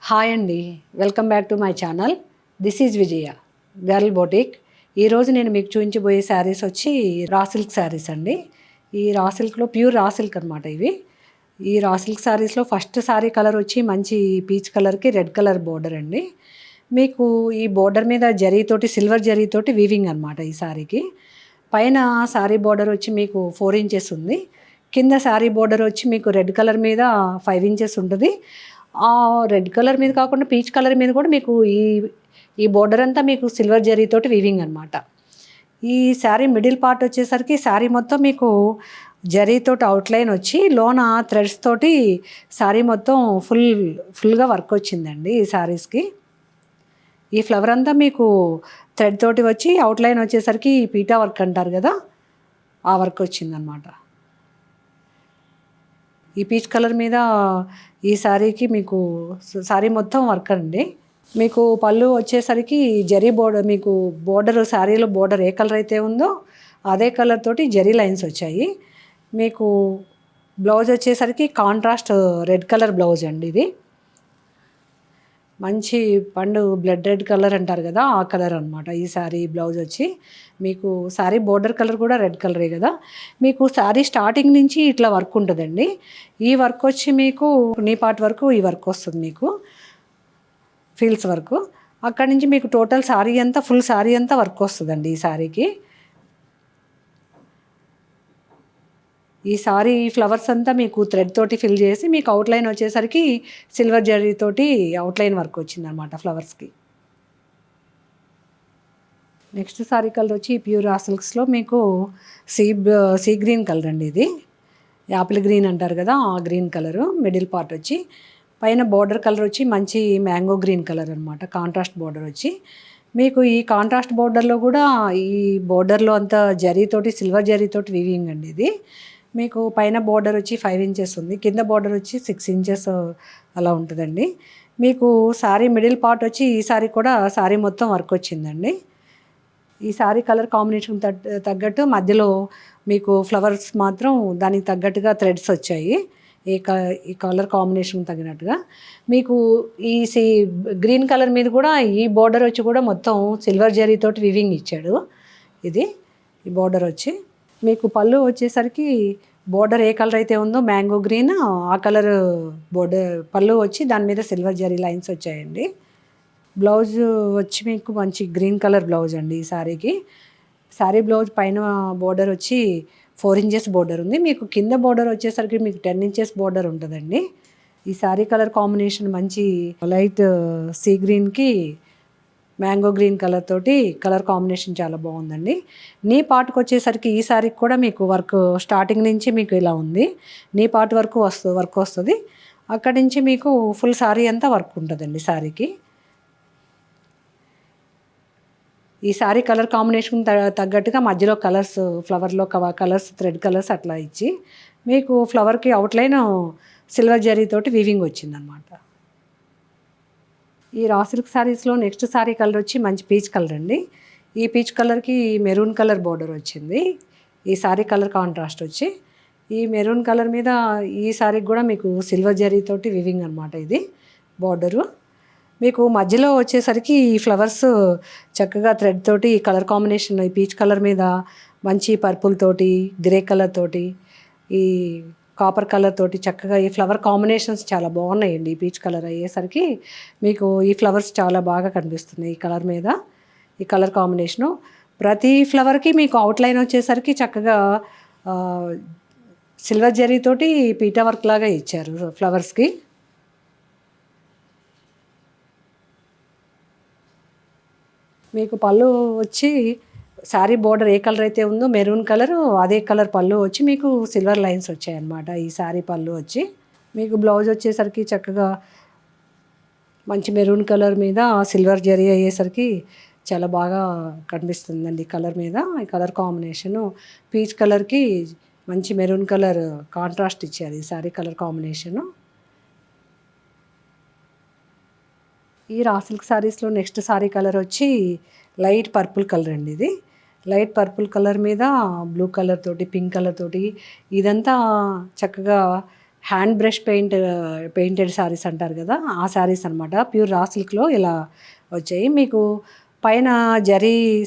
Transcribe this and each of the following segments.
Hi అండి, welcome back to my channel. This is Vijaya girl boutique. ఈరోజు నేను మీకు చూపించబోయే శారీస్ వచ్చి రా సిల్క్ శారీస్ అండి. ఈ రా సిల్క్లో ప్యూర్ రా సిల్క్ అనమాట ఇవి. ఈ రా సిల్క్ శారీస్లో ఫస్ట్ శారీ కలర్ వచ్చి మంచి పీచ్ కలర్కి రెడ్ కలర్ బోర్డర్ అండి. మీకు ఈ బోర్డర్ మీద జరీతోటి సిల్వర్ జరీతోటి వీవింగ్ అనమాట ఈ శారీకి. పైన శారీ బోర్డర్ వచ్చి మీకు 4 ఇంచెస్ ఉంది. కింద శారీ బోర్డర్ వచ్చి మీకు రెడ్ కలర్ మీద 5 ఇంచెస్ ఉంటుంది. ఆ రెడ్ కలర్ మీద కాకుండా పీచ్ కలర్ మీద కూడా మీకు ఈ ఈ బోర్డర్ అంతా మీకు సిల్వర్ జరీతోటి వీవింగ్ అనమాట. ఈ శారీ మిడిల్ పార్ట్ వచ్చేసరికి శారీ మొత్తం మీకు జరీతోటి అవుట్లైన్ వచ్చి లోన థ్రెడ్స్ తోటి శారీ మొత్తం ఫుల్గా వర్క్ వచ్చిందండి ఈ శారీస్కి. ఈ ఫ్లవర్ అంతా మీకు థ్రెడ్ తోటి వచ్చి అవుట్లైన్ వచ్చేసరికి పీటా వర్క్ అంటారు కదా, ఆ వర్క్ వచ్చిందనమాట. ఈ పీచ్ కలర్ మీద ఈ శారీకి మీకు శారీ మొత్తం వర్క్ అండి. మీకు పళ్ళు వచ్చేసరికి జరీ బోర్డర్, మీకు బోర్డర్ శారీలో బోర్డర్ ఏ కలర్ అయితే ఉందో అదే కలర్ తోటి జరీ లైన్స్ వచ్చాయి. మీకు బ్లౌజ్ వచ్చేసరికి కాంట్రాస్ట్ రెడ్ కలర్ బ్లౌజ్ అండి. ఇది మంచి పండు బ్లడ్ రెడ్ కలర్ అంటారు కదా, ఆ కలర్ అనమాట ఈ శారీ బ్లౌజ్ వచ్చి. మీకు శారీ బోర్డర్ కలర్ కూడా రెడ్ కలరే కదా. మీకు శారీ స్టార్టింగ్ నుంచి ఇట్లా వర్క్ ఉంటుందండి. ఈ వర్క్ వచ్చి మీకు నీ పార్ట్ వరకు ఈ వర్క్ వస్తుంది, మీకు ఫీల్స్ వర్క్. అక్కడి నుంచి మీకు టోటల్ శారీ అంతా ఫుల్ శారీ అంతా వర్క్ వస్తుందండి ఈ శారీకి. ఈ సారీ ఫ్లవర్స్ అంతా మీకు థ్రెడ్ తోటి ఫిల్ చేసి మీకు అవుట్లైన్ వచ్చేసరికి సిల్వర్ జరీతోటి అవుట్లైన్ వర్క్ వచ్చిందనమాట ఫ్లవర్స్కి. నెక్స్ట్ సారీ కలర్ వచ్చి ప్యూర్ రా సిల్క్స్లో మీకు సీ గ్రీన్ కలర్ అండి. ఇది యాపిల్ గ్రీన్ అంటారు కదా, ఆ గ్రీన్ కలరు. మిడిల్ పార్ట్ వచ్చి పైన బోర్డర్ కలర్ వచ్చి మంచి మ్యాంగో గ్రీన్ కలర్ అనమాట, కాంట్రాస్ట్ బోర్డర్ వచ్చి. మీకు ఈ కాంట్రాస్ట్ బోర్డర్లో కూడా ఈ బోర్డర్లో అంతా జరీతోటి సిల్వర్ జరీతోటి వీవింగ్ అండి. ఇది మీకు పైన బోర్డర్ వచ్చి 5 ఇంచెస్ ఉంది, కింద బోర్డర్ వచ్చి 6 ఇంచెస్ అలా ఉంటుందండి. మీకు శారీ మిడిల్ పార్ట్ వచ్చి ఈ శారీ కూడా శారీ మొత్తం వర్క్ వచ్చిందండి. ఈ శారీ కలర్ కాంబినేషన్ తగ్గట్టు మధ్యలో మీకు ఫ్లవర్స్ మాత్రం దానికి తగ్గట్టుగా థ్రెడ్స్ వచ్చాయి. ఈ కలర్ కాంబినేషన్ తగినట్టుగా మీకు ఈ గ్రీన్ కలర్ మీద కూడా ఈ బోర్డర్ వచ్చి కూడా మొత్తం సిల్వర్ జరీతోటి వివింగ్ ఇచ్చాడు. ఇది ఈ బోర్డర్ వచ్చి మీకు పళ్ళు వచ్చేసరికి బోర్డర్ ఏ కలర్ అయితే ఉందో మ్యాంగో గ్రీన్, ఆ కలర్ బోర్డర్ పళ్ళు వచ్చి దాని మీద సిల్వర్ జరీ లైన్స్ వచ్చాయండి. బ్లౌజ్ వచ్చి మీకు మంచి గ్రీన్ కలర్ బ్లౌజ్ అండి ఈ శారీకి. శారీ బ్లౌజ్ పైన బోర్డర్ వచ్చి 4 ఇంచెస్ బోర్డర్ ఉంది. మీకు కింద బోర్డర్ వచ్చేసరికి మీకు 10 ఇంచెస్ బోర్డర్ ఉంటుందండి. ఈ శారీ కలర్ కాంబినేషన్ మంచి లైట్ సీ గ్రీన్కి మ్యాంగో గ్రీన్ కలర్ తోటి కలర్ కాంబినేషన్ చాలా బాగుందండి. నీ పార్ట్కి వచ్చేసరికి ఈ శారీకి కూడా మీకు వర్క్ స్టార్టింగ్ నుంచి మీకు ఇలా ఉంది. నీ పార్ట్ వర్క్ వస్తుంది. అక్కడి నుంచి మీకు ఫుల్ శారీ అంతా వర్క్ ఉంటుందండి శారీకి. ఈ శారీ కలర్ కాంబినేషన్ తగ్గట్టుగా మధ్యలో కలర్స్, ఫ్లవర్లో కలర్స్, థ్రెడ్ కలర్స్ అట్లా ఇచ్చి మీకు ఫ్లవర్కి అవుట్లైన్ సిల్వర్ జరీతోటి వీవింగ్ వచ్చిందనమాట. ఈ రా సిల్క్ శారీస్లో నెక్స్ట్ శారీ కలర్ వచ్చి మంచి పీచ్ కలర్ అండి. ఈ పీచ్ కలర్కి మెరూన్ కలర్ బోర్డర్ వచ్చింది. ఈ శారీ కలర్ కాంట్రాస్ట్ వచ్చి ఈ మెరూన్ కలర్ మీద ఈ శారీకి కూడా మీకు సిల్వర్ జరీతోటి వివింగ్ అనమాట. ఇది బోర్డరు మీకు మధ్యలో వచ్చేసరికి ఈ ఫ్లవర్స్ చక్కగా థ్రెడ్ తోటి కలర్ కాంబినేషన్ ఈ పీచ్ కలర్ మీద మంచి పర్పుల్ తోటి, గ్రే కలర్ తోటి, ఈ కాపర్ కలర్ తోటి చక్కగా ఈ ఫ్లవర్ కాంబినేషన్స్ చాలా బాగున్నాయండి. ఈ పీచ్ కలర్ అయ్యేసరికి మీకు ఈ ఫ్లవర్స్ చాలా బాగా కనిపిస్తున్నాయి ఈ కలర్ మీద. ఈ కలర్ కాంబినేషను ప్రతి ఫ్లవర్కి మీకు అవుట్లైన్ వచ్చేసరికి చక్కగా సిల్వర్ జరీతోటి పీటా వర్క్ లాగా ఇచ్చారు ఫ్లవర్స్కి. మీకు పళ్ళు వచ్చి శారీ బోర్డర్ ఏ కలర్ అయితే ఉందో మెరూన్ కలరు, అదే కలర్ పళ్ళు వచ్చి మీకు సిల్వర్ లైన్స్ వచ్చాయన్నమాట. ఈ శారీ పళ్ళు వచ్చి మీకు బ్లౌజ్ వచ్చేసరికి చక్కగా మంచి మెరూన్ కలర్ మీద సిల్వర్ జరీ అయ్యేసరికి చాలా బాగా కనిపిస్తుందండి కలర్ మీద. ఈ కలర్ కాంబినేషను పీచ్ కలర్కి మంచి మెరూన్ కలర్ కాంట్రాస్ట్ ఇచ్చారు ఈ శారీ కలర్ కాంబినేషను. ఈ రా సిల్క్ శారీస్లో నెక్స్ట్ శారీ కలర్ వచ్చి లైట్ పర్పుల్ కలర్ అండి. ఇది లైట్ పర్పుల్ కలర్ మీద బ్లూ కలర్ తోటి, పింక్ కలర్ తోటి ఇదంతా చక్కగా హ్యాండ్ బ్రష్ పెయింటెడ్ శారీస్ అంటారు కదా, ఆ శారీస్ అనమాట. ప్యూర్ రా సిల్క్లో ఇలా వచ్చాయి. మీకు పైన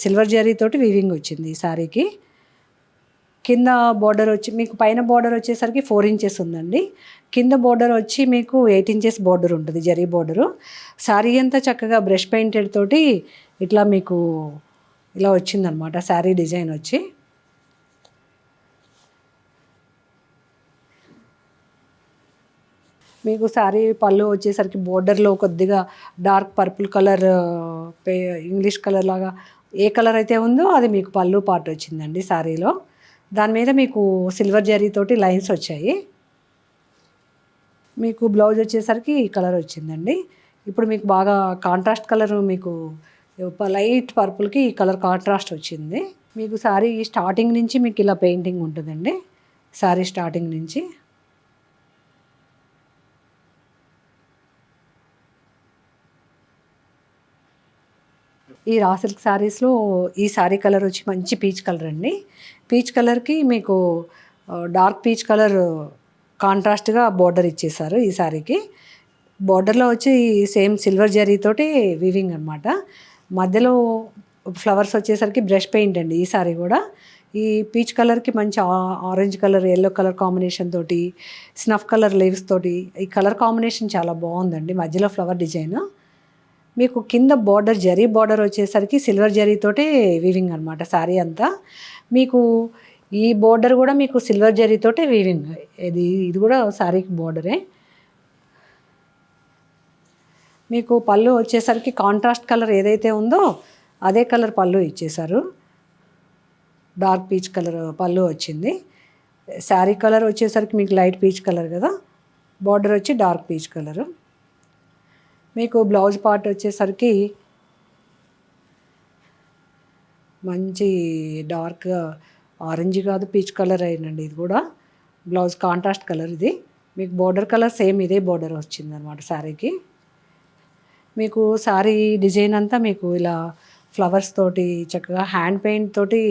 సిల్వర్ జరీతోటి వీవింగ్ వచ్చింది ఈ శారీకి. కింద బోర్డర్ వచ్చి మీకు పైన బోర్డర్ వచ్చేసరికి 4 ఇంచెస్ ఉందండి. కింద బోర్డర్ వచ్చి మీకు 8 ఇంచెస్ బోర్డర్ ఉంటుంది, జరీ బోర్డరు. శారీ అంతా చక్కగా బ్రష్ పెయింటెడ్ తోటి ఇట్లా మీకు ఇలా వచ్చిందనమాట శారీ డిజైన్ వచ్చి. మీకు శారీ పళ్ళు వచ్చేసరికి బోర్డర్లో కొద్దిగా dark purple colour, English colour లాగా ఏ కలర్ అయితే ఉందో అది మీకు పళ్ళు పార్ట్ వచ్చిందండి శారీలో. దాని మీద మీకు సిల్వర్ జరీతోటి లైన్స్ వచ్చాయి. మీకు బ్లౌజ్ వచ్చేసరికి ఈ కలర్ వచ్చిందండి. ఇప్పుడు మీకు బాగా కాంట్రాస్ట్ కలర్, మీకు లైట్ పర్పుల్కి ఈ కలర్ కాంట్రాస్ట్ వచ్చింది. మీకు శారీ స్టార్టింగ్ నుంచి మీకు ఇలా పెయింటింగ్ ఉంటుందండి. శారీ స్టార్టింగ్ నుంచి ఈ రా సిల్క్ శారీస్లో ఈ శారీ కలర్ వచ్చి మంచి పీచ్ కలర్ అండి. పీచ్ కలర్కి మీకు డార్క్ పీచ్ కలర్ కాంట్రాస్ట్గా బోర్డర్ ఇచ్చేసారు ఈ శారీకి. బోర్డర్లో వచ్చి సేమ్ సిల్వర్ జరీతోటి వీవింగ్ అనమాట. మధ్యలో ఫ్లవర్స్ వచ్చేసరికి బ్రష్ పెయింట్ అండి ఈ శారీ కూడా. ఈ పీచ్ కలర్కి మంచి orange colour, yellow colour combination తోటి, స్నఫ్ కలర్ లీవ్స్ తోటి ఈ కలర్ కాంబినేషన్ చాలా బాగుందండి. మధ్యలో ఫ్లవర్ డిజైన్. మీకు కింద బోర్డర్ జరీ బోర్డర్ వచ్చేసరికి సిల్వర్ జరీతోటే వీవింగ్ అనమాట శారీ అంతా. మీకు ఈ బోర్డర్ కూడా మీకు సిల్వర్ జరీతోటే వీవింగ్. ఇది కూడా శారీకి బోర్డరే. మీకు పళ్ళు వచ్చేసరికి కాంట్రాస్ట్ కలర్ ఏదైతే ఉందో అదే కలర్ పళ్ళు ఇచ్చేశారు. డార్క్ పీచ్ కలర్ పళ్ళు వచ్చింది. శారీ కలర్ వచ్చేసరికి మీకు లైట్ పీచ్ కలర్ కదా, బార్డర్ వచ్చి డార్క్ పీచ్ కలరు. మీకు బ్లౌజ్ పార్ట్ వచ్చేసరికి మంచి డార్క్ ఆరెంజ్ కాదు, పీచ్ కలర్ అయినండి ఇది కూడా. బ్లౌజ్ కాంట్రాస్ట్ కలర్ ఇది. మీకు బోర్డర్ కలర్ సేమ్ ఇదే బోర్డర్ వచ్చిందనమాట శారీకి. మీకు శారీ డిజైన్ అంతా మీకు ఇలా ఫ్లవర్స్ తోటి చక్కగా హ్యాండ్ పెయింట్ తోటి,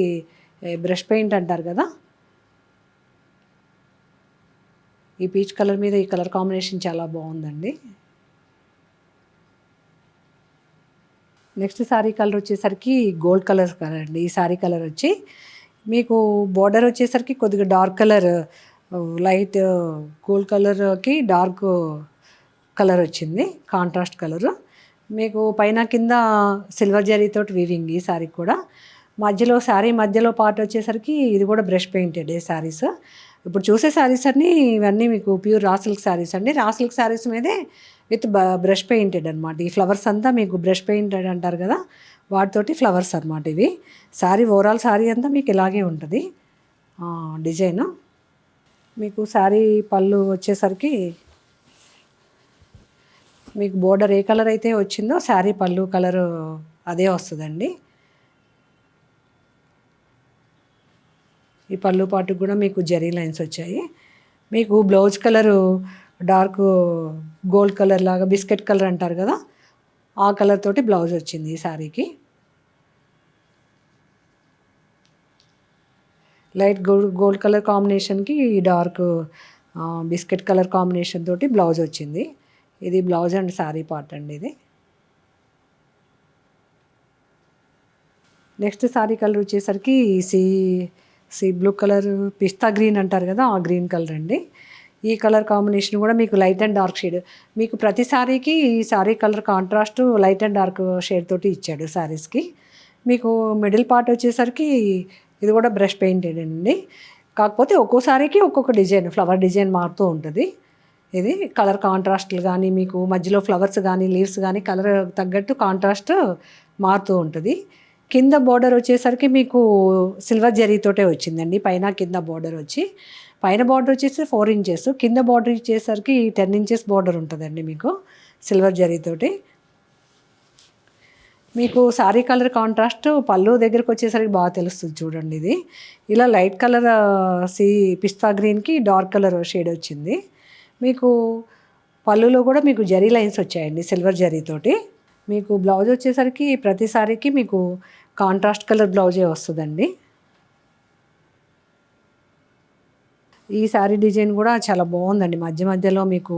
బ్రష్ పెయింట్ అంటారు కదా, ఈ పీచ్ కలర్ మీద ఈ కలర్ కాంబినేషన్ చాలా బాగుందండి. నెక్స్ట్ శారీ కలర్ వచ్చేసరికి గోల్డ్ కలర్ అండి. ఈ శారీ కలర్ వచ్చి మీకు బోర్డర్ వచ్చేసరికి కొద్దిగా డార్క్ కలర్, లైట్ గోల్డ్ కలర్కి డార్క్ కలర్ వచ్చింది, కాంట్రాస్ట్ కలరు. మీకు పైన కింద సిల్వర్ జరీతోటి వీవింగ్ ఈ శారీకి కూడా. మధ్యలో శారీ మధ్యలో పార్ట్ వచ్చేసరికి ఇది కూడా బ్రష్ పెయింటెడ్ శారీస్. ఇప్పుడు చూసే శారీస్ అన్నీ ఇవన్నీ మీకు ప్యూర్ రా సిల్క్ శారీస్ అండి. రా సిల్క్ శారీస్ మీదే విత్ బ్రష్ పెయింటెడ్ అనమాట. ఈ ఫ్లవర్స్ అంతా మీకు బ్రష్ పెయింటెడ్ అంటారు కదా, వాటితోటి ఫ్లవర్స్ అనమాట ఇవి. శారీ ఓవరాల్ శారీ అంతా మీకు ఇలాగే ఉంటుంది డిజైన్. మీకు శారీ పళ్ళు వచ్చేసరికి మీకు బోర్డర్ ఏ కలర్ అయితే వచ్చిందో శారీ పళ్ళు కలరు అదే వస్తుందండి. ఈ పళ్ళు పాటుకు కూడా మీకు జరీ లైన్స్ వచ్చాయి. మీకు blouse colour dark gold colour లాగా, బిస్కెట్ కలర్ అంటారు కదా, ఆ కలర్ తోటి బ్లౌజ్ వచ్చింది ఈ శారీకి. లైట్ గోల్డ్ కలర్ కాంబినేషన్కి డార్క్ బిస్కెట్ కలర్ కాంబినేషన్ తోటి బ్లౌజ్ వచ్చింది. ఇది బ్లౌజ్ అండ్ శారీ పార్ట్ అండి ఇది. నెక్స్ట్ శారీ కలర్ వచ్చేసరికి సీ బ్లూ కలర్, పిస్తా గ్రీన్ అంటారు కదా, ఆ గ్రీన్ కలర్ అండి. ఈ కలర్ కాంబినేషన్ కూడా మీకు లైట్ అండ్ డార్క్ షేడ్. మీకు ప్రతి శారీకి ఈ sari colour contrast light and dark shade తోటి ఇచ్చాడు శారీస్కి. మీకు మిడిల్ పార్ట్ వచ్చేసరికి ఇది కూడా బ్రష్ పెయింటెడ్ అండి. కాకపోతే ఒక్కో శారీకి ఒక్కొక్క డిజైన్, ఫ్లవర్ డిజైన్ మారుతూ ఉంటుంది. ఇది కలర్ కాంట్రాస్ట్లు కానీ, మీకు మధ్యలో ఫ్లవర్స్ కానీ, లీవ్స్ కానీ కలర్ తగ్గట్టు కాంట్రాస్ట్ మారుతూ ఉంటుంది. కింద బోర్డర్ వచ్చేసరికి మీకు సిల్వర్ జరీతోటే వచ్చిందండి. పైన కింద బోర్డర్ వచ్చి, పైన బార్డర్ వచ్చేసి 4 ఇంచెస్, కింద బార్డర్ ఇచ్చేసరికి 10 ఇంచెస్ బార్డర్ ఉంటుందండి మీకు సిల్వర్ జరీతోటి. మీకు శారీ కలర్ కాంట్రాస్ట్ పళ్ళు దగ్గరకు వచ్చేసరికి బాగా తెలుస్తుంది చూడండి. ఇది ఇలా లైట్ కలర్ పిస్తా గ్రీన్కి డార్క్ కలర్ షేడ్ వచ్చింది. మీకు పళ్ళులో కూడా మీకు జరీ లైన్స్ వచ్చాయండి సిల్వర్ జరీతోటి. మీకు బ్లౌజ్ వచ్చేసరికి ప్రతి శారీకి మీకు కాంట్రాస్ట్ కలర్ బ్లౌజే వస్తుందండి. ఈ శారీ డిజైన్ కూడా చాలా బాగుందండి. మధ్య మధ్యలో మీకు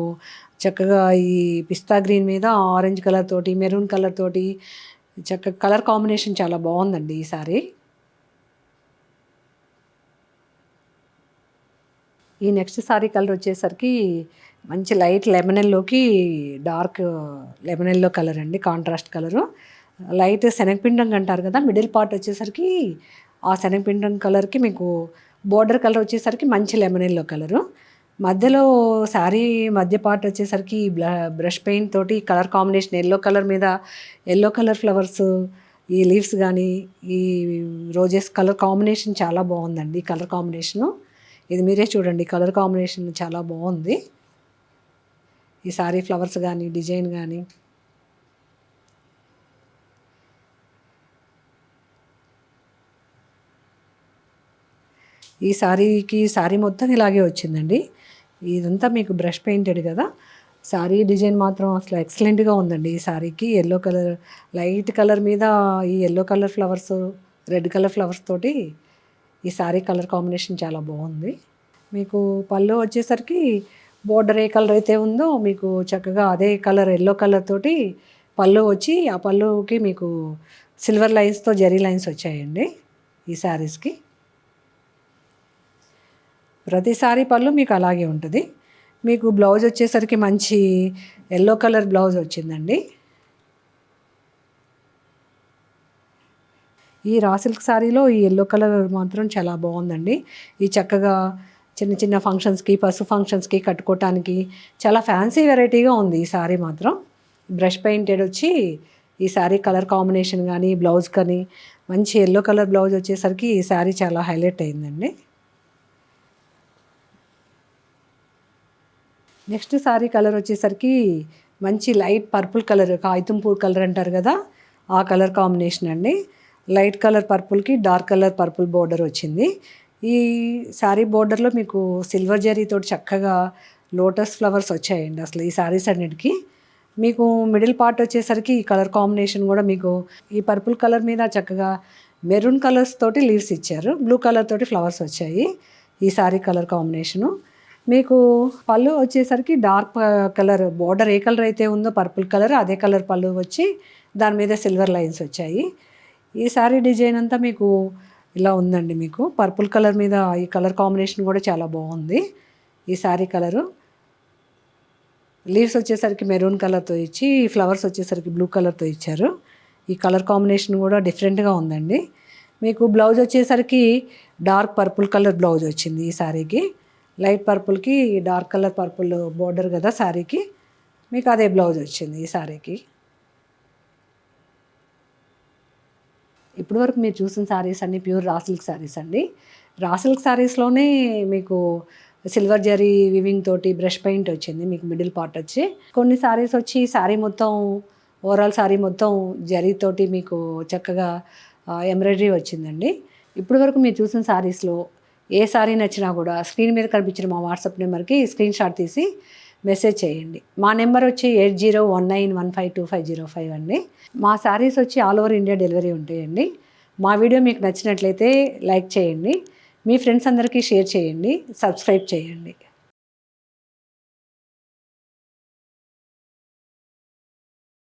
చక్కగా ఈ పిస్తా గ్రీన్ మీద ఆరెంజ్ కలర్ తోటి, మెరూన్ కలర్ తోటి చక్కగా కలర్ కాంబినేషన్ చాలా బాగుందండి ఈ శారీ. ఈ నెక్స్ట్ శారీ కలర్ వచ్చేసరికి మంచి లైట్ లెమన్ ఎల్లోకి డార్క్ లెమన్ ఎల్లో కలర్ అండి, కాంట్రాస్ట్ కలరు. లైట్ శనగపిండం అంటారు కదా, మిడిల్ పార్ట్ వచ్చేసరికి ఆ శనగపిండం కలర్కి మీకు బోర్డర్ కలర్ వచ్చేసరికి మంచి లెమన్ ఎల్లో కలరు. మధ్యలో శారీ మధ్య పార్ట్ వచ్చేసరికి బ్రష్ పెయింట్ తోటి కలర్ కాంబినేషన్ ఎల్లో కలర్ మీద ఎల్లో కలర్ ఫ్లవర్స్, ఈ లీవ్స్ కానీ ఈ రోజెస్ కలర్ కాంబినేషన్ చాలా బాగుందండి. కలర్ కాంబినేషను ఇది మీరే చూడండి, కలర్ కాంబినేషన్ చాలా బాగుంది. ఈ శారీ ఫ్లవర్స్ కానీ డిజైన్ కానీ ఈ శారీ మొత్తం ఇలాగే వచ్చిందండి. ఇదంతా మీకు బ్రష్ పెయింటెడ్ కదా. శారీ డిజైన్ మాత్రం అసలు ఎక్సలెంట్గా ఉందండి. ఈ శారీకి ఎల్లో కలర్ లైట్ కలర్ మీద ఈ yellow colour flowers, red colour flowers తోటి ఈ శారీ కలర్ కాంబినేషన్ చాలా బాగుంది. మీకు పళ్ళు వచ్చేసరికి బోర్డర్ ఏ కలర్ అయితే ఉందో మీకు చక్కగా అదే కలర్ ఎల్లో కలర్ తోటి పళ్ళు వచ్చి, ఆ పళ్ళుకి మీకు సిల్వర్ లైన్స్తో జరీ లైన్స్ వచ్చాయండి ఈ శారీస్కి. ప్రతి శారీ పళ్ళు మీకు అలాగే ఉంటుంది. మీకు బ్లౌజ్ వచ్చేసరికి మంచి ఎల్లో కలర్ బ్లౌజ్ వచ్చిందండి. ఈ రా సిల్క్ శారీలో ఈ ఎల్లో కలర్ మాత్రం చాలా బాగుందండి. ఈ చక్కగా చిన్న చిన్న ఫంక్షన్స్కి, పసుపు ఫంక్షన్స్కి కట్టుకోవటానికి చాలా ఫ్యాన్సీ వెరైటీగా ఉంది ఈ శారీ మాత్రం. బ్రష్ పెయింటెడ్ వచ్చి ఈ శారీ కలర్ కాంబినేషన్ కానీ బ్లౌజ్ కానీ మంచి ఎల్లో కలర్ బ్లౌజ్ వచ్చేసరికి ఈ శారీ చాలా హైలైట్ అయిందండి. నెక్స్ట్ శారీ కలర్ వచ్చేసరికి మంచి లైట్ పర్పుల్ కలర్, కాగితం పూర్ కలర్ అంటారు కదా, ఆ కలర్ కాంబినేషన్ అండి. లైట్ కలర్ పర్పుల్కి డార్క్ కలర్ పర్పుల్ బోర్డర్ వచ్చింది. ఈ శారీ బోర్డర్లో మీకు సిల్వర్ జరీతో చక్కగా లోటస్ ఫ్లవర్స్ వచ్చాయండి అసలు ఈ శారీస్ అన్నిటికీ. మీకు మిడిల్ పార్ట్ వచ్చేసరికి ఈ కలర్ కాంబినేషన్ కూడా మీకు ఈ పర్పుల్ కలర్ మీద చక్కగా మెరూన్ కలర్స్ తోటి లీవ్స్ ఇచ్చారు, బ్లూ కలర్ తోటి ఫ్లవర్స్ వచ్చాయి ఈ శారీ కలర్ కాంబినేషను. మీకు పళ్ళు వచ్చేసరికి డార్క్ కలర్ బోర్డర్ ఏ కలర్ అయితే ఉందో పర్పుల్ కలర్ అదే కలర్ పళ్ళు వచ్చి దాని మీద సిల్వర్ లైన్స్ వచ్చాయి. ఈ శారీ డిజైన్ అంతా మీకు ఇలా ఉందండి. మీకు పర్పుల్ కలర్ మీద ఈ కలర్ కాంబినేషన్ కూడా చాలా బాగుంది. ఈ శారీ కలరు లీవ్స్ వచ్చేసరికి మెరూన్ కలర్తో ఇచ్చి ఫ్లవర్స్ వచ్చేసరికి బ్లూ కలర్తో ఇచ్చారు. ఈ కలర్ కాంబినేషన్ కూడా డిఫరెంట్గా ఉందండి. మీకు బ్లౌజ్ వచ్చేసరికి డార్క్ పర్పుల్ కలర్ బ్లౌజ్ వచ్చింది ఈ శారీకి. లైట్ పర్పుల్కి డార్క్ కలర్ పర్పుల్ బోర్డర్ కదా శారీకి, మీకు అదే బ్లౌజ్ వచ్చింది ఈ శారీకి. ఇప్పుడు వరకు మీరు చూసిన శారీస్ అన్నీ ప్యూర్ రా సిల్క్ శారీస్ అండి. రా సిల్క్ శారీస్లోనే మీకు సిల్వర్ జరీ వివింగ్ తోటి బ్రష్ పెయింట్ వచ్చింది మీకు మిడిల్ పార్ట్ వచ్చి. కొన్ని శారీస్ వచ్చి శారీ మొత్తం ఓవరాల్ శారీ మొత్తం జరీతోటి మీకు చక్కగా ఎంబ్రాయిడరీ వచ్చిందండి. ఇప్పుడు వరకు మీరు చూసిన శారీస్లో ఏ శారీ నచ్చినా కూడా స్క్రీన్ మీద కనిపించిన మా వాట్సాప్ నెంబర్కి స్క్రీన్ షాట్ తీసి మెసేజ్ చేయండి. మా నెంబర్ వచ్చి 8019152505 అండి. మా శారీస్ వచ్చి ఆల్ ఓవర్ ఇండియా డెలివరీ ఉంటాయండి. మా వీడియో మీకు నచ్చినట్లయితే లైక్ చేయండి, మీ ఫ్రెండ్స్ అందరికీ షేర్ చేయండి, సబ్స్క్రైబ్ చేయండి.